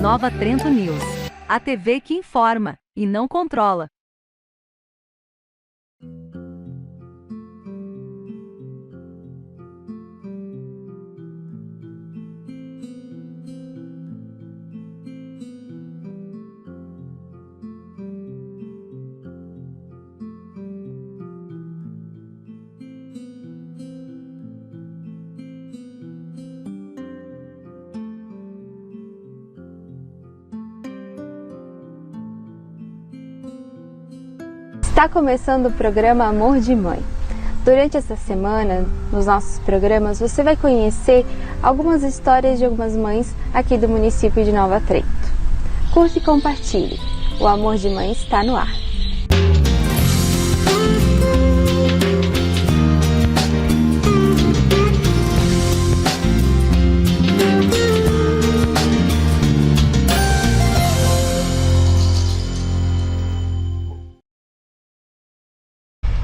Nova Trento News. A TV que informa e não controla. Está começando o programa Amor de Mãe. Durante essa semana, nos nossos programas, você vai conhecer algumas histórias de algumas mães aqui do município de Nova Trento. Curta e compartilhe. O Amor de Mãe está no ar.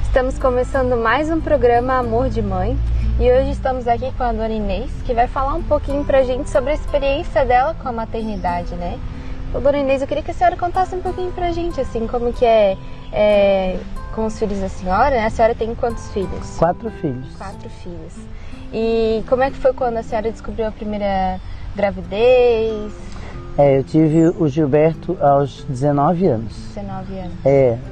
Estamos começando mais um programa Amor de Mãe e hoje estamos aqui com a dona Inês, que vai falar um pouquinho pra gente sobre a experiência dela com a maternidade, né? Então, dona Inês, eu queria que a senhora contasse um pouquinho pra gente, assim, como que é com os filhos da senhora, né? A senhora tem quantos filhos? 4 filhos. 4 filhos. E como é que foi quando a senhora descobriu a primeira gravidez? Eu tive o Gilberto aos 19 anos. 19 anos.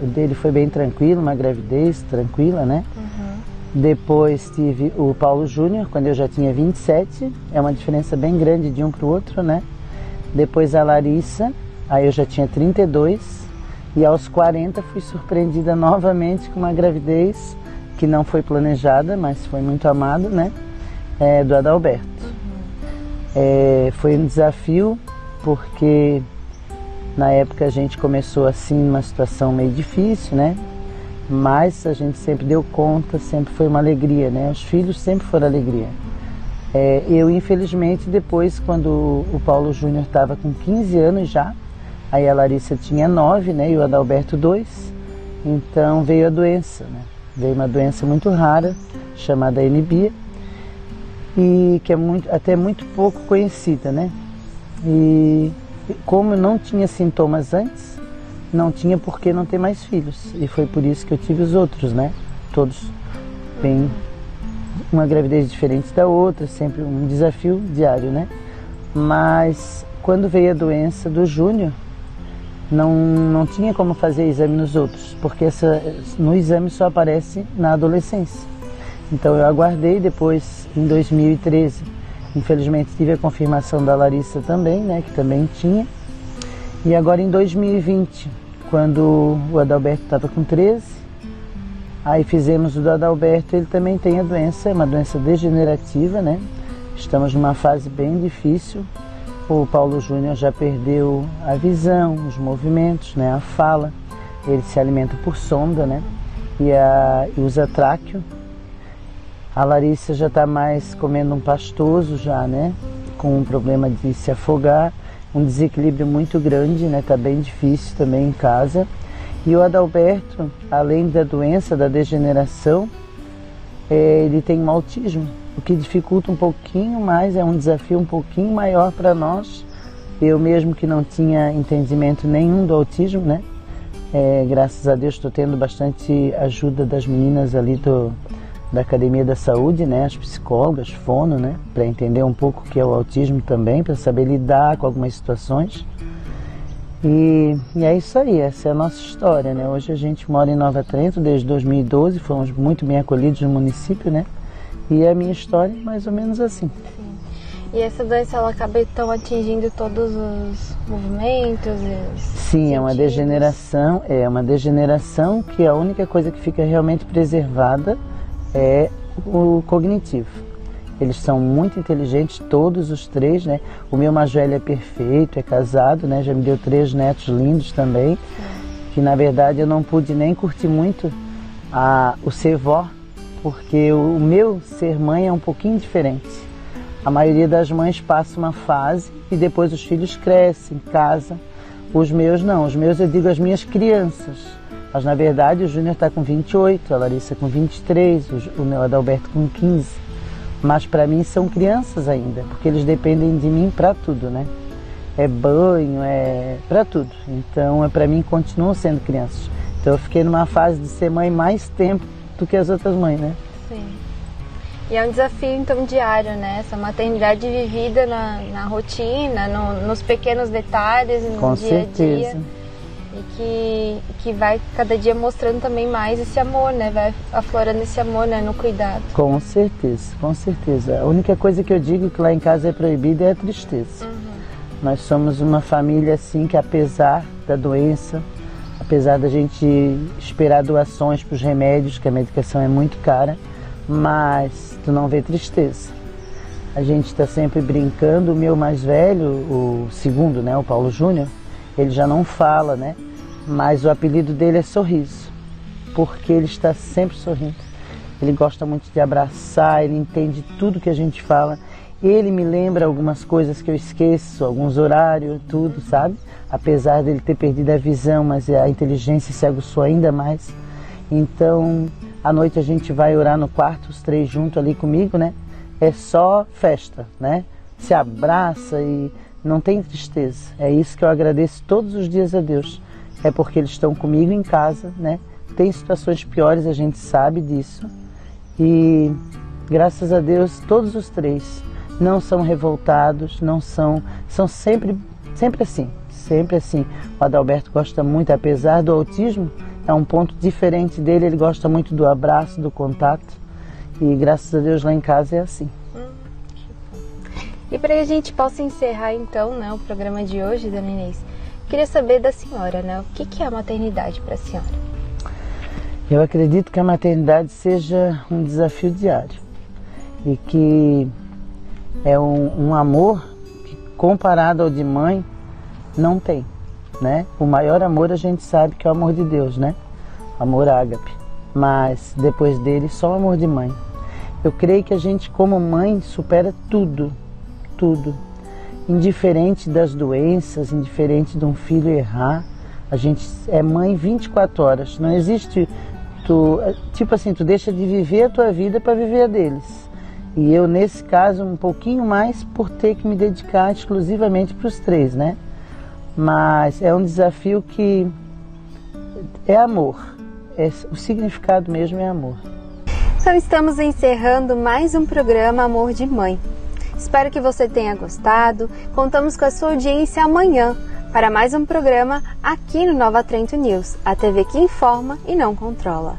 O dele foi bem tranquilo, uma gravidez tranquila, né? Uhum. Depois tive o Paulo Júnior, quando eu já tinha 27. É uma diferença bem grande de um para o outro, né? Depois a Larissa, aí eu já tinha 32. E aos 40 fui surpreendida novamente com uma gravidez que não foi planejada, mas foi muito amado, né? Do Adalberto. Uhum. Foi um desafio, porque na época a gente começou assim numa situação meio difícil, né? Mas a gente sempre deu conta, sempre foi uma alegria, né? Os filhos sempre foram alegria. Eu, infelizmente, depois, quando o Paulo Júnior estava com 15 anos já, aí a Larissa tinha 9, né? E o Adalberto 2, então veio a doença, né? Veio uma doença muito rara, chamada anemia, e que é até muito pouco conhecida, né? E como não tinha sintomas antes, não tinha por que não ter mais filhos. E foi por isso que eu tive os outros, né? Todos bem, uma gravidez diferente da outra, sempre um desafio diário, né? Mas quando veio a doença do Júnior, não tinha como fazer exame nos outros, porque no exame só aparece na adolescência. Então eu aguardei, depois em 2013, infelizmente tive a confirmação da Larissa também, né, que também tinha. E agora em 2020, quando o Adalberto estava com 13, aí fizemos o do Adalberto, ele também tem a doença, é uma doença degenerativa, né? Estamos numa fase bem difícil. O Paulo Júnior já perdeu a visão, os movimentos, né, a fala. Ele se alimenta por sonda, né? E usa tráqueo. A Larissa já está mais comendo um pastoso já, né? Com um problema de se afogar, um desequilíbrio muito grande, né? Está bem difícil também em casa. E o Adalberto, além da doença, da degeneração, ele tem um autismo, o que dificulta um pouquinho mais, é um desafio um pouquinho maior para nós. Eu mesmo que não tinha entendimento nenhum do autismo, né? Graças a Deus estou tendo bastante ajuda das meninas ali da Academia da Saúde, né, as psicólogas, fono, né, para entender um pouco o que é o autismo também, para saber lidar com algumas situações. E é isso aí, essa é a nossa história, né? Hoje a gente mora em Nova Trento desde 2012, fomos muito bem acolhidos no município, né? E a minha história é mais ou menos assim. Sim. E essa doença, ela acaba então atingindo todos os movimentos? Sim, é uma degeneração que a única coisa que fica realmente preservada é o cognitivo. Eles são muito inteligentes, todos os 3, né? O meu mais velho é perfeito, é casado, né? Já me deu 3 netos lindos também. Sim. Que na verdade eu não pude nem curtir muito o ser vó, porque o meu ser mãe é um pouquinho diferente. A maioria das mães passa uma fase e depois os filhos crescem, casam. Os meus não, os meus eu digo as minhas crianças. Mas na verdade o Júnior está com 28, a Larissa com 23, o meu Adalberto com 15. Mas para mim são crianças ainda, porque eles dependem de mim para tudo, né? É banho, é para tudo. Então, para mim, continuam sendo crianças. Então, eu fiquei numa fase de ser mãe mais tempo do que as outras mães, né? Sim. E é um desafio, então, diário, né? Essa maternidade vivida na rotina, nos pequenos detalhes, no Com dia a dia. certeza. E que vai cada dia mostrando também mais esse amor, né? Vai aflorando esse amor, né? No cuidado. Com certeza, com certeza. A única coisa que eu digo que lá em casa é proibida é a tristeza. Nós somos uma família assim que, apesar da doença, apesar da gente esperar doações para os remédios, que a medicação é muito cara, mas tu não vê tristeza. A gente está sempre brincando. O meu mais velho, o segundo, né, o Paulo Júnior, ele já não fala, né? Mas o apelido dele é Sorriso, porque ele está sempre sorrindo. Ele gosta muito de abraçar, ele entende tudo que a gente fala. Ele me lembra algumas coisas que eu esqueço, alguns horários, tudo, sabe? Apesar dele ter perdido a visão, mas a inteligência se aguçou ainda mais. Então, à noite a gente vai orar no quarto, os três juntos ali comigo, né? É só festa, né? Se abraça e não tem tristeza. É isso que eu agradeço todos os dias a Deus. É porque eles estão comigo em casa, né? Tem situações piores, a gente sabe disso. E graças a Deus, todos os três não são revoltados, não são sempre assim, sempre assim. O Adalberto gosta muito, apesar do autismo, é um ponto diferente dele, ele gosta muito do abraço, do contato. E graças a Deus lá em casa é assim. E para que a gente possa encerrar então, né, o programa de hoje, dona Inês, queria saber da senhora, né, o que é a maternidade para a senhora? Eu acredito que a maternidade seja um desafio diário e que é um amor que, comparado ao de mãe, não tem, né? O maior amor a gente sabe que é o amor de Deus, né? Amor ágape. Mas depois dele só o amor de mãe. Eu creio que a gente como mãe supera tudo, tudo. Indiferente das doenças, indiferente de um filho errar, a gente é mãe 24 horas. Não existe, tipo assim, tu deixa de viver a tua vida para viver a deles. E eu, nesse caso, um pouquinho mais por ter que me dedicar exclusivamente para os três, né? Mas é um desafio que é amor. O significado mesmo é amor. Então estamos encerrando mais um programa Amor de Mãe. Espero que você tenha gostado. Contamos com a sua audiência amanhã para mais um programa aqui no Nova Trento News, a TV que informa e não controla.